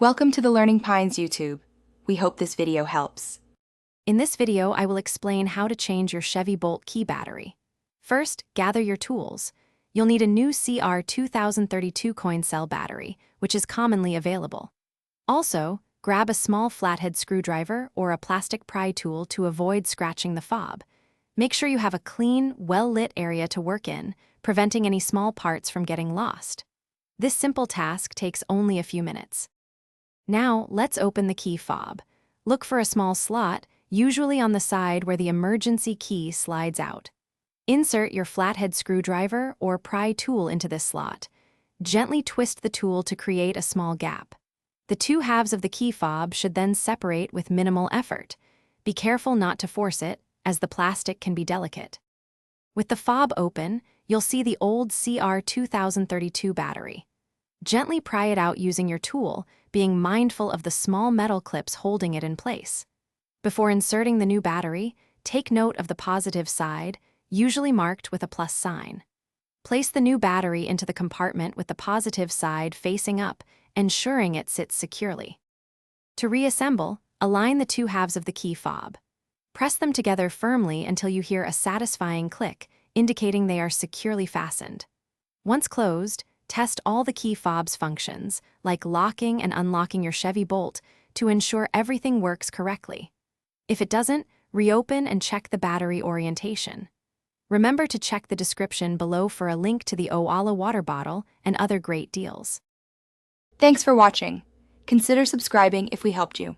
Welcome to the Learning Pines YouTube. We hope this video helps. In this video, I will explain how to change your Chevy Bolt key battery. First, gather your tools. You'll need a new CR 2032 coin cell battery, which is commonly available. Also, grab a small flathead screwdriver or a plastic pry tool to avoid scratching the fob. Make sure you have a clean, well-lit area to work in, preventing any small parts from getting lost. This simple task takes only a few minutes. Now, let's open the key fob. Look for a small slot, usually on the side where the emergency key slides out. Insert your flathead screwdriver or pry tool into this slot. Gently twist the tool to create a small gap. The two halves of the key fob should then separate with minimal effort. Be careful not to force it, as the plastic can be delicate. With the fob open, you'll see the old CR 2032 battery. Gently pry it out using your tool, being mindful of the small metal clips holding it in place. Before inserting the new battery, take note of the positive side, usually marked with a plus sign. Place the new battery into the compartment with the positive side facing up, ensuring it sits securely. To reassemble, align the two halves of the key fob. Press them together firmly until you hear a satisfying click, indicating they are securely fastened. Once closed, test all the key fob's functions, like locking and unlocking your Chevy Bolt, to ensure everything works correctly. If it doesn't, reopen and check the battery orientation. Remember to check the description below for a link to the Owala water bottle and other great deals. Thanks for watching. Consider subscribing if we helped you.